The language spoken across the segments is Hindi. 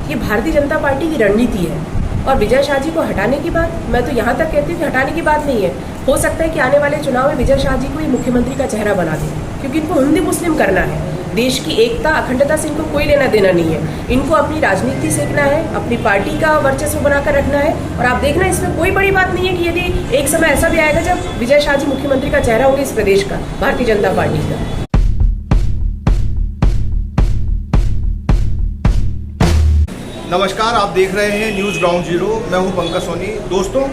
ये भारतीय जनता पार्टी की रणनीति है। और विजय शाह जी को हटाने की बात, मैं तो यहाँ तक कहती हूँ कि हटाने की बात नहीं है। हो सकता है कि आने वाले चुनाव में विजय शाह जी को ही मुख्यमंत्री का चेहरा बना दें, क्योंकि इनको हिंदू मुस्लिम करना है। देश की एकता अखंडता से इनको कोई लेना देना नहीं है। इनको अपनी राजनीति सीखना है, अपनी पार्टी का वर्चस्व बनाकर रखना है। और आप देखना, इसमें कोई बड़ी बात नहीं है कि यदि एक समय ऐसा भी आएगा जब विजय शाह जी मुख्यमंत्री का चेहरा होंगे इस प्रदेश का, भारतीय जनता पार्टी का। नमस्कार, आप देख रहे हैं न्यूज़ ग्राउंड जीरो। मैं हूं पंकज सोनी। दोस्तों,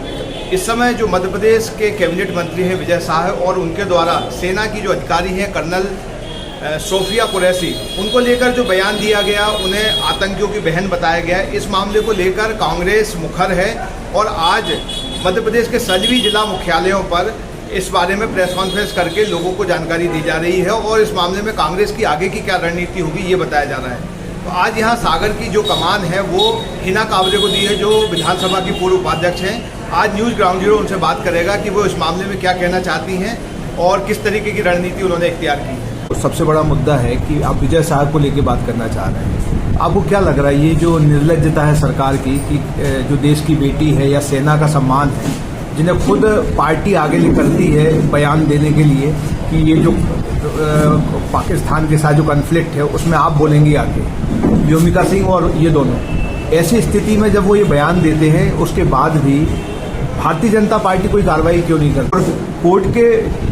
इस समय जो मध्य प्रदेश के कैबिनेट मंत्री हैं विजय शाह और उनके द्वारा सेना की जो अधिकारी हैं कर्नल सोफिया कुरैशी, उनको लेकर जो बयान दिया गया, उन्हें आतंकियों की बहन बताया गया। इस मामले को लेकर कांग्रेस मुखर है और आज मध्य प्रदेश के सभी जिला मुख्यालयों पर इस बारे में प्रेस कॉन्फ्रेंस करके लोगों को जानकारी दी जा रही है और इस मामले में कांग्रेस की आगे की क्या रणनीति होगी ये बताया जा रहा है। तो आज यहाँ सागर की जो कमान है वो हिना कावरे को दी है, जो विधानसभा की पूर्व उपाध्यक्ष हैं। आज न्यूज़ ग्राउंड जीरो उनसे बात करेगा कि वो इस मामले में क्या कहना चाहती हैं और किस तरीके की रणनीति उन्होंने इख्तियार की है। सबसे बड़ा मुद्दा है कि आप विजय शाह को लेकर बात करना चाह रहे हैं। आपको क्या लग रहा है ये जो निर्लज्जता है सरकार की कि जो देश की बेटी है या सेना का सम्मान है, जिन्हें खुद पार्टी आगे निकलती है बयान देने के लिए कि ये जो पाकिस्तान के साथ जो कॉन्फ्लिक्ट है उसमें आप बोलेंगे आगे, व्योमिका सिंह और ये दोनों, ऐसी स्थिति में जब वो ये बयान देते हैं उसके बाद भी भारतीय जनता पार्टी कोई कार्रवाई क्यों नहीं करती और कोर्ट के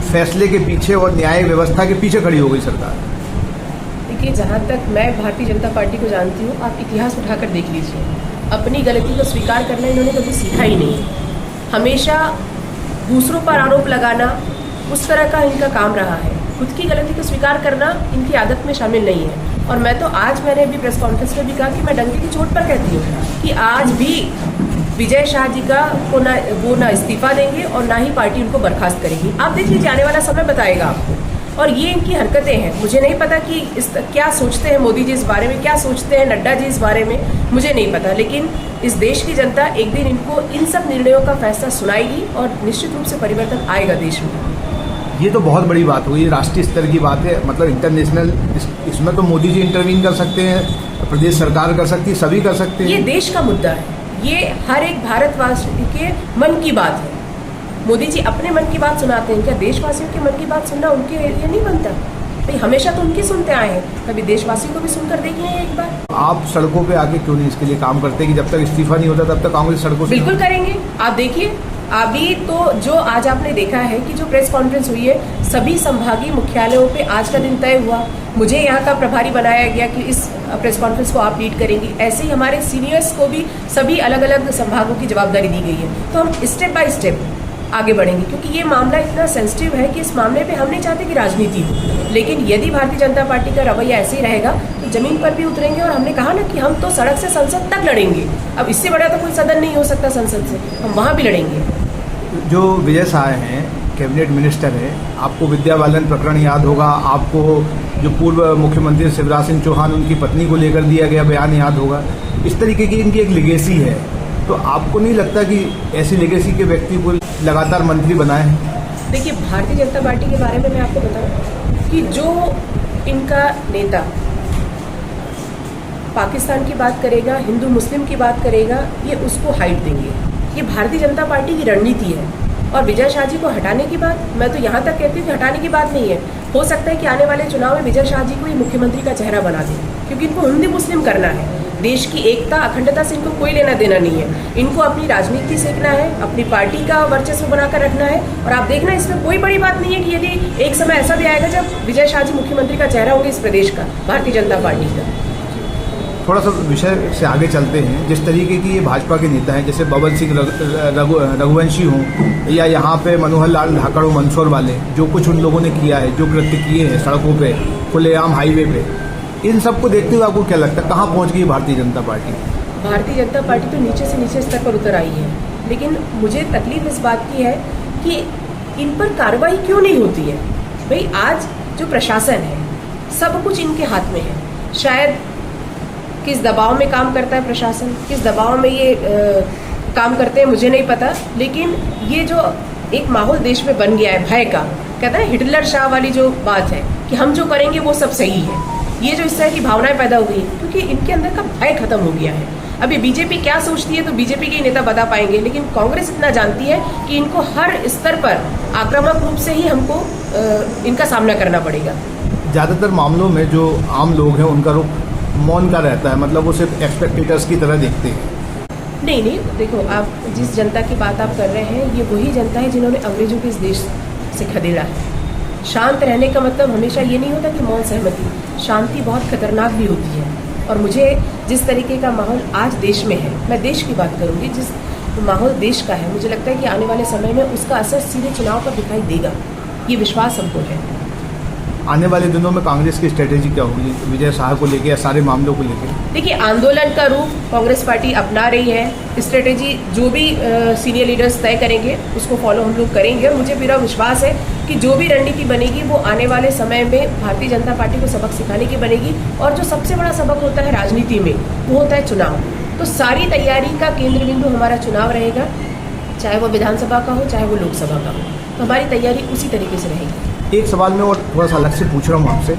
फैसले के पीछे और न्याय व्यवस्था के पीछे खड़ी हो गई सरकार? देखिए, जहाँ तक मैं भारतीय जनता पार्टी को जानती हूँ, आप इतिहास उठाकर देख लीजिए। अपनी गलती को स्वीकार करना इन्होंने कभी सीखा ही नहीं। हमेशा दूसरों पर आरोप लगाना उस तरह का इनका काम रहा है। खुद की गलती को स्वीकार करना इनकी आदत में शामिल नहीं है। और मैं तो आज, मैंने अभी प्रेस कॉन्फ्रेंस में भी कहा कि मैं डंके की चोट पर कहती हूँ कि आज भी विजय शाह जी का को ना इस्तीफा देंगे और ना ही पार्टी उनको बर्खास्त करेगी। आप देख लीजिए, आने वाला समय बताएगा आपको। और ये इनकी हरकतें हैं। मुझे नहीं पता कि क्या सोचते हैं मोदी जी इस बारे में, क्या सोचते हैं नड्डा जी इस बारे में, मुझे नहीं पता। लेकिन इस देश की जनता एक दिन इनको इन सब निर्णयों का फैसला सुनाएगी और निश्चित रूप से परिवर्तन आएगा देश में। ये तो बहुत बड़ी बात हुई, राष्ट्रीय स्तर की बात है, मतलब इंटरनेशनल। इसमें तो मोदी जी इंटरवीन कर सकते हैं, प्रदेश सरकार कर सकती है, सभी कर सकते हैं। ये देश का मुद्दा है, ये हर एक भारतवासी के मन की बात है। मोदी जी अपने मन की बात सुनाते हैं, क्या देशवासियों के मन की बात सुनना उनके लिए नहीं बनता? भाई हमेशा तो उनकी सुनते आए हैं, कभी देशवासियों को भी सुनकर देखिए एक बार। आप सड़कों पे आके क्यों नहीं इसके लिए काम करते कि जब तक इस्तीफा नहीं होता तब तक कांग्रेस सड़कों से? बिल्कुल करेंगे। आप देखिए, अभी तो जो आज आपने देखा है कि जो प्रेस कॉन्फ्रेंस हुई है, सभी संभागीय मुख्यालयों पे आज का दिन तय हुआ। मुझे यहाँ का प्रभारी बनाया गया कि इस प्रेस कॉन्फ्रेंस को आप लीड करेंगी। ऐसे ही हमारे सीनियर्स को भी सभी अलग अलग संभागों की जवाबदारी दी गई है। तो हम स्टेप बाय स्टेप आगे बढ़ेंगे, क्योंकि ये मामला इतना सेंसिटिव है कि इस मामले पे हम नहीं चाहते कि राजनीति हो। लेकिन यदि भारतीय जनता पार्टी का रवैया ऐसे ही रहेगा तो जमीन पर भी उतरेंगे। और हमने कहा ना कि हम तो सड़क से संसद तक लड़ेंगे। अब इससे बड़ा तो कोई सदन नहीं हो सकता संसद से, हम वहाँ भी लड़ेंगे। जो विजय शाह हैं, कैबिनेट मिनिस्टर है, आपको विद्या बालन प्रकरण याद होगा, आपको जो पूर्व मुख्यमंत्री शिवराज सिंह चौहान उनकी पत्नी को लेकर दिया गया बयान याद होगा। इस तरीके की इनकी एक लेगेसी है। तो आपको नहीं लगता कि ऐसी लेगेसी के व्यक्ति को लगातार मंत्री बनाए? देखिए, भारतीय जनता पार्टी के बारे में मैं आपको बताऊं कि जो इनका नेता पाकिस्तान की बात करेगा, हिंदू मुस्लिम की बात करेगा, ये उसको हाइट देंगे। ये भारतीय जनता पार्टी की रणनीति है। और विजय शाह जी को हटाने की बात, मैं तो यहाँ तक कहती हूँ कि हटाने की बात नहीं है। हो सकता है कि आने वाले चुनाव में विजय शाह जी को ही मुख्यमंत्री का चेहरा बना दें, क्योंकि इनको हिंदू मुस्लिम करना है। देश की एकता अखंडता से इनको कोई लेना देना नहीं है। इनको अपनी राजनीति सीखना है, अपनी पार्टी का वर्चस्व बनाकर रखना है। और आप देखना, इसमें कोई बड़ी बात नहीं है कि यदि एक समय ऐसा भी आएगा जब विजय शाह जी मुख्यमंत्री का चेहरा होंगे इस प्रदेश का, भारतीय जनता पार्टी का। थोड़ा सा विषय से आगे चलते हैं। जिस तरीके की ये भाजपा के नेता हैं, जैसे बबल सिंह रघुवंशी हों या यहाँ पे मनोहर लाल धाकड़ हो मंदसौर वाले, जो कुछ उन लोगों ने किया है, जो कृत्य किए हैं सड़कों पे, खुलेआम हाईवे पे, इन सबको देखते हुए आपको क्या लगता है कहाँ पहुँच गई भारतीय जनता पार्टी? भारतीय जनता पार्टी तो नीचे से नीचे स्तर पर उतर आई है। लेकिन मुझे तकलीफ इस बात की है कि इन पर कार्रवाई क्यों नहीं होती है। भाई आज जो प्रशासन है, सब कुछ इनके हाथ में है। शायद किस दबाव में काम करता है प्रशासन, किस दबाव में ये काम करते हैं, मुझे नहीं पता। लेकिन ये जो एक माहौल देश में बन गया है भय का, कहता है हिटलर शाह वाली जो बात है कि हम जो करेंगे वो सब सही है, ये जो इस तरह की भावनाएं पैदा हो गई क्योंकि इनके अंदर का भय खत्म हो गया है। अभी बीजेपी क्या सोचती है तो बीजेपी के नेता बता पाएंगे, लेकिन कांग्रेस इतना जानती है कि इनको हर स्तर पर आक्रामक रूप से ही हमको इनका सामना करना पड़ेगा। ज़्यादातर मामलों में जो आम लोग हैं उनका रुख मौन का रहता है, मतलब वो सिर्फ एक्सपेक्टेटर्स की तरह देखते हैं। नहीं, देखो आप जिस जनता की बात आप कर रहे हैं ये वही जनता है जिन्होंने अंग्रेजों को इस देश से खदेड़ा है। शांत रहने का मतलब हमेशा ये नहीं होता कि मौन सहमति, शांति बहुत खतरनाक भी होती है। और मुझे जिस तरीके का माहौल आज देश में है, मैं देश की बात करूंगी, जिस माहौल देश का है, मुझे लगता है कि आने वाले समय में उसका असर सीधे चुनाव पर दिखाई देगा, ये विश्वास हमको है। आने वाले दिनों में कांग्रेस की स्ट्रेटेजी क्या होगी विजय शाह को लेकर या सारे मामलों को लेकर? देखिए, आंदोलन का रूप कांग्रेस पार्टी अपना रही है। स्ट्रेटेजी जो भी सीनियर लीडर्स तय करेंगे उसको फॉलो हम लोग करेंगे। और मुझे पूरा विश्वास है कि जो भी रणनीति बनेगी वो आने वाले समय में भारतीय जनता पार्टी को सबक सिखाने की बनेगी। और जो सबसे बड़ा सबक होता है राजनीति में वो होता है चुनाव। तो सारी तैयारी का केंद्र बिंदु हमारा चुनाव रहेगा, चाहे वो विधानसभा का हो चाहे वो लोकसभा का हो। तो हमारी तैयारी उसी तरीके से रहेगी। एक सवाल मैं और थोड़ा सा अलग से पूछ रहा हूँ आपसे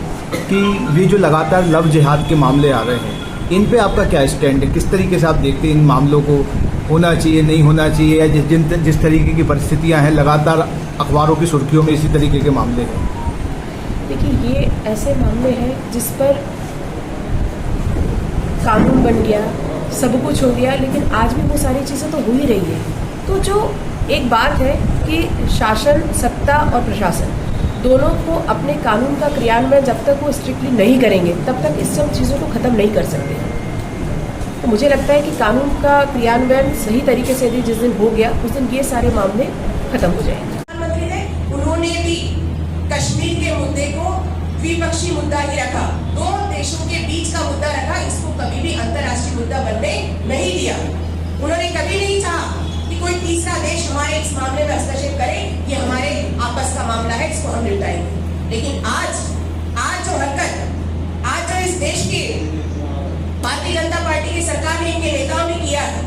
कि ये जो लगातार लव जिहाद के मामले आ रहे हैं, इन पे आपका क्या स्टैंड है? किस तरीके से आप देखते हैं इन मामलों को, होना चाहिए नहीं होना चाहिए, या जिस तरीके की परिस्थितियां हैं लगातार अखबारों की सुर्खियों में इसी तरीके के मामले हैं? देखिए, ये ऐसे मामले हैं जिस पर कानून बन गया, सब कुछ हो गया, लेकिन आज भी वो सारी चीज़ें तो हो ही रही है। तो जो एक बात है कि शासन, सत्ता और प्रशासन दोनों को अपने कानून का क्रियान्वयन जब तक वो स्ट्रिक्टली नहीं करेंगे तब तक इस सब चीज़ों को ख़त्म नहीं कर सकते। तो मुझे लगता है कि कानून का क्रियान्वयन सही तरीके से यदि जिस दिन हो गया उस दिन ये सारे मामले खत्म हो जाएंगे। प्रधानमंत्री ने उन्होंने भी कश्मीर के मुद्दे को द्विपक्षीय मुद्दा ही रखा, दो देशों के बीच का मुद्दा रखा, इसको कभी भी अंतर्राष्ट्रीय मुद्दा बनने नहीं दिया। उन्होंने कभी नहीं चाहा कि कोई तीसरा देश हमारे इस मामले में हस्तक्षेप करे, ये हमारे आपस का मामला है, इसको हम निपटाएंगे। लेकिन आज जो हरकत आज जो इस देश के भारतीय जनता पार्टी की सरकार ने, इनके नेताओं ने किया है,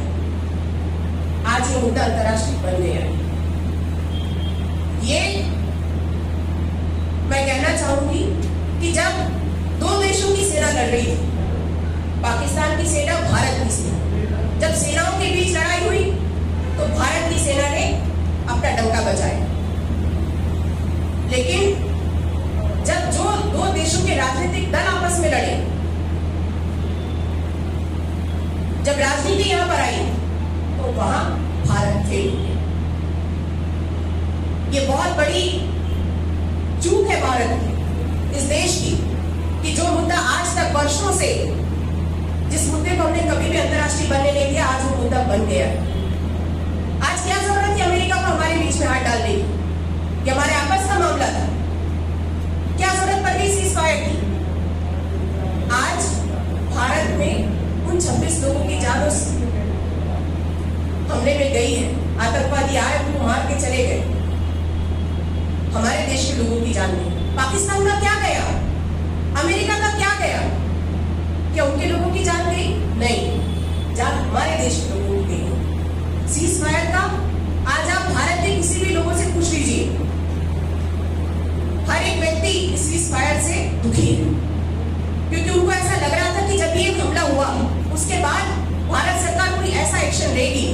आज ये मुद्दा अंतर्राष्ट्रीय बन गया है। ये मैं कहना चाहूंगी कि जब दो देशों की सेना लड़ रही थी, पाकिस्तान की सेना, भारत की सेना, जब सेनाओं के बीच लड़ाई हुई तो भारत की सेना ने अपना डंका बजाया। लेकिन जब जो दो देशों के राजनीतिक दल आपस में लड़े, जब राजनीति यहां पर आई तो वहां भारत फेल हो गया। ये बहुत बड़ी चूक है भारत की, इस देश की, कि जो मुद्दा आज तक वर्षों से, जिस मुद्दे को हमने कभी भी अंतर्राष्ट्रीय बनने नहीं दिया, आज वो मुद्दा बन गया है। आज क्या जरूरत है अमेरिका को हमारे बीच में हाथ डालने की? ये हमारे आपस का मामला था, क्या जरूरत पड़ गई सीज़फायर की? आज भारत में उन 26 लोगों की जान उस हमले में गई है, आतंकवादी आए उनको मार के चले गए, हमारे देश के लोगों की जान गई। पाकिस्तान का क्या गया? अमेरिका का क्या गया? क्या उनके लोगों की जान गई? नहीं, जान हमारे देश के लोगों की गई। सीज़फायर का आज आप भारत के किसी भी लोगों से पूछ लीजिए, हर एक व्यक्ति इस सीज़फायर से दुखी है, क्योंकि उनको ऐसा लग रहा था कि जब ये हमला हुआ उसके बाद भारत सरकार कोई ऐसा एक्शन लेगी,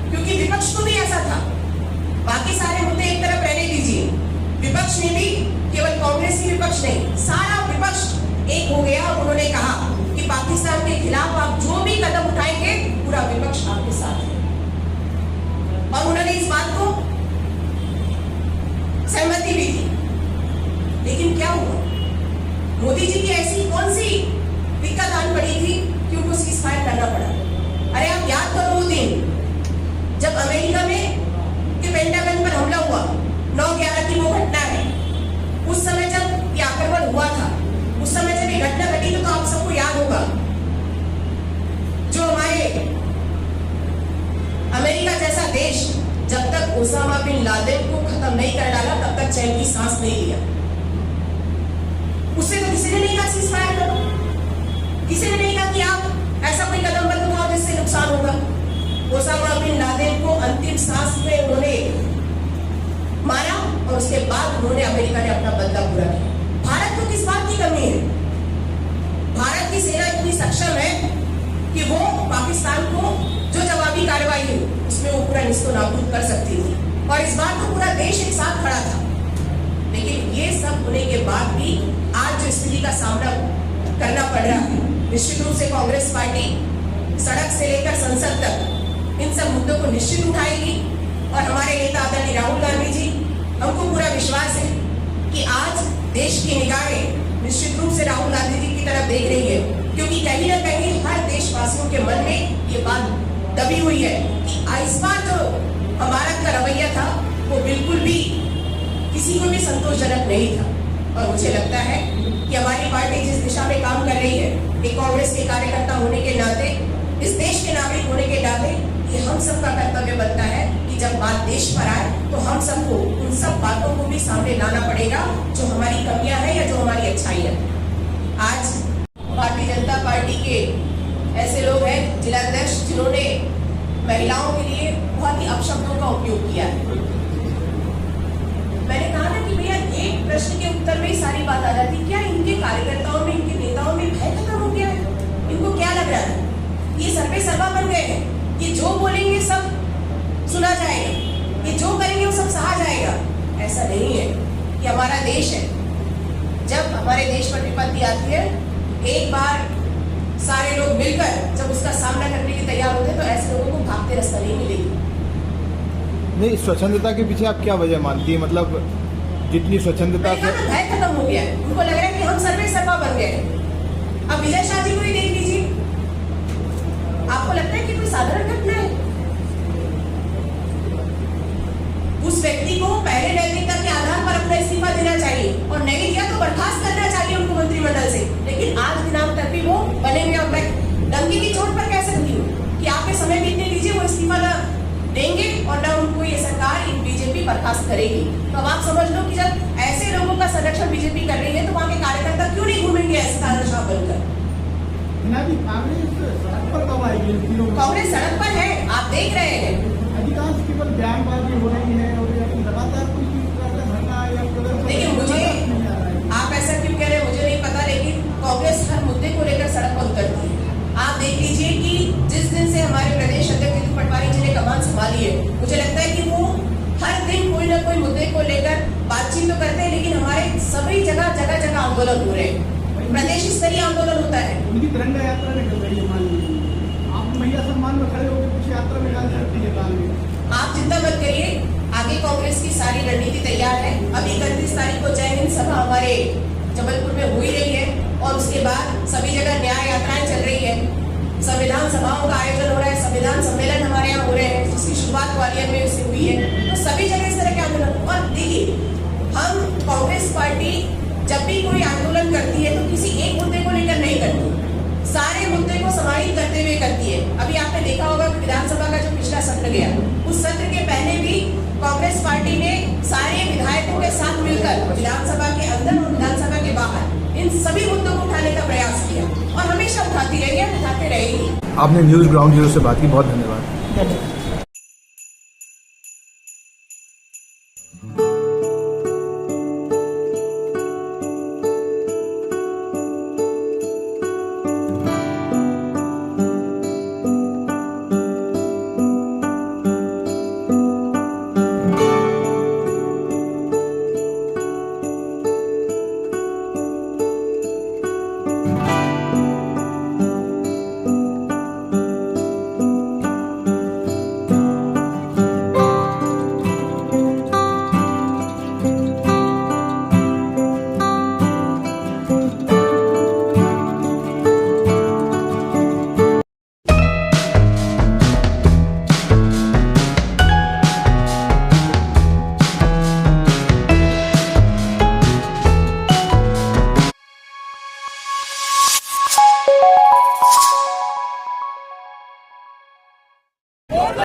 क्योंकि विपक्ष को भी ऐसा था। बाकी सारे मुद्दे एक तरफ रहने दीजिए, विपक्ष ने भी, केवल कांग्रेस ही विपक्ष नहीं, सारा विपक्ष एक हो गया। उन्होंने कहा कि पाकिस्तान के खिलाफ आप जो भी कदम उठाएंगे पूरा विपक्ष आपके साथ है, और उन्होंने इस बात को सहमति भी दी। लेकिन क्या हुआ? मोदी जी की ऐसी कौन सी दिक्कत आन पड़ी थी कि उनको सीज़फायर करना पड़ा? अरे आप याद करो वो दिन जब अमेरिका में के पेंटागन पर हमला हुआ, 9/11 की वो घटना है। उस समय जब ये आक्रमण हुआ था, उस समय जब ये घटना घटी तो आप सबको याद होगा, जो हमारे अमेरिका जैसा देश जब तक ओसामा बिन लादेन को खत्म नहीं कर डाला तब तक चैन की सांस नहीं लिया। उससे तो किसी ने नहीं कहा सीज़फायर करो, किसी ने नहीं कहा कि आप ऐसा कोई कदम मत उठाओ जिससे नुकसान होगा। ओसामा बिन लादेन को अंतिम सांस में उन्होंने मारा और उसके बाद उन्होंने, अमेरिका ने अपना बदला पूरा किया। भारत को किस बात की कमी है? भारत की सेना इतनी सक्षम है कि वो पाकिस्तान को जो जवाबी कार्रवाई हुई उसमें वो पूरा निस्तो नाबूद कर सकती थी, और इस बार तो पूरा देश एक साथ खड़ा था। लेकिन ये सब होने के बाद भी आज जो स्थिति का सामना करना पड़ रहा है, निश्चित रूप से कांग्रेस पार्टी सड़क से लेकर संसद तक इन सब मुद्दों को निश्चित उठाएगी। और हमारे नेता आदरणीय राहुल गांधी जी, हमको पूरा विश्वास है कि आज देश की निगाहें निश्चित रूप से राहुल गांधी जी की तरफ देख रही है, क्योंकि कहीं ना कहीं हर देशवासियों के मन में ये बात दबी हुई है कि इस बार जो भारत का रवैया था वो बिल्कुल भी किसी को भी संतोषजनक नहीं था। और मुझे लगता है कि हमारी पार्टी जिस दिशा में काम कर रही है, एक कांग्रेस के कार्यकर्ता होने के नाते, इस देश के नागरिक होने के नाते, ये हम सबका कर्तव्य बनता है कि जब बात देश पर आए तो हम सबको उन सब बातों को भी सामने लाना पड़ेगा जो हमारी कमियां हैं या जो हमारी अच्छाई है। आज भारतीय जनता पार्टी के ऐसे लोग हैं जिलाध्यक्ष जिन्होंने महिलाओं के लिए बहुत ही अपशब्दों का उपयोग किया है। मैंने कहा ना कि भैया एक प्रश्न के उत्तर में ही सारी बात आ जाती। क्या इनके कार्यकर्ताओं में, इनके नेताओं में भय खत्म हो गया है? इनको क्या लग रहा है? ये सर्वे सर्वा बन गए हैं, ये जो बोलेंगे सब सुना जाएगा, ये जो करेंगे वो सब सहा जाएगा। ऐसा नहीं है कि हमारा देश है, जब हमारे देश पर विपत्ति आती है, एक बार सारे लोग मिलकर जब उसका सामना करने के तैयार होते हैं तो ऐसे लोगों को भागते रास्ता नहीं मिलेगी। नहीं, स्वच्छंदता के पीछे आप क्या वजह मानती है? मतलब जितनी स्वच्छंदता से भय खत्म हो गया है, उनको लग रहा है कि हम सर्वे सर्वा बन गए। अब विजय शाह जी को ही देख लीजिए, आपको लगता है कि कोई साधारण घटना है? उस व्यक्ति को पहले नैतिकता के आधार पर अपना इस्तीफा देना चाहिए और नहीं दिया तो बर्खास्त करना चाहिए उनको मंत्रिमंडल से। लेकिन आज दिनांक तक भी वो बने हुए, अब मैं डंकी की चोट पर कह सकती हूँ कि आप ये समय बीतने दीजिए, वो इस्तीफा न देंगे और न उनको ये सरकार बीजेपी बर्खास्त करेगी। तो अब आप समझ लो कि जब ऐसे लोगों का संरक्षण बीजेपी कर रही है तो वहां के कार्यकर्ता क्यों नहीं घूमेंगे ऐसे तानाशाह बनकर? कांग्रेस सड़क पर है, आप देख रहे हैं। अधिकांश केवल बयानबाजी हो रही है और लगातार कोई देखिए, मुझे आप ऐसा क्यों कह रहे हैं मुझे नहीं पता, लेकिन कांग्रेस हर मुद्दे को लेकर सड़क पर उतरती है। आप देख लीजिए कि जिस दिन से हमारे प्रदेश अध्यक्ष जीतू पटवारी जी ने कमान संभाली है, मुझे लगता है कि वो हर दिन कोई ना कोई मुद्दे को लेकर बातचीत तो करते हैं, लेकिन हमारे सभी जगह जगह जगह आंदोलन हो रहे हैं, प्रदेश स्तरीय आंदोलन होता है। उनकी तिरंगा यात्रा निकल रही है, मान लीजिए आप महिला सम्मान में खड़े होकर कुछ यात्रा निकाल सकती है काल में। आप चिंता मत करिए, आगे कांग्रेस की सारी रणनीति तैयार है। अभी 31 तारीख को जय हिंद सभा हमारे जबलपुर में हो ही रही है और उसके बाद सभी जगह न्याय यात्राएं चल रही है, संविधान सभाओं का आयोजन हो रहा है, संविधान सम्मेलन हमारे यहाँ हो रहे हैं जिसकी शुरुआत ग्वालियर में उससे हुई है। तो सभी जगह इस तरह के आंदोलन। और देखिए, हम कांग्रेस पार्टी जब भी कोई आंदोलन करती है तो किसी एक मुद्दे को लेकर नहीं करती, सारे मुद्दे को समाहित करते हुए करती है। अभी आपने देखा होगा कि विधानसभा का जो पिछला सत्र गया, उस सत्र के पहले भी कांग्रेस पार्टी ने सारे विधायकों के साथ मिलकर विधानसभा के अंदर और विधानसभा के बाहर इन सभी मुद्दों को उठाने का प्रयास किया और हमेशा उठाती रही है, उठाते रहेगी। आपने न्यूज़ ग्राउंड जीरो से बात की, बहुत धन्यवाद।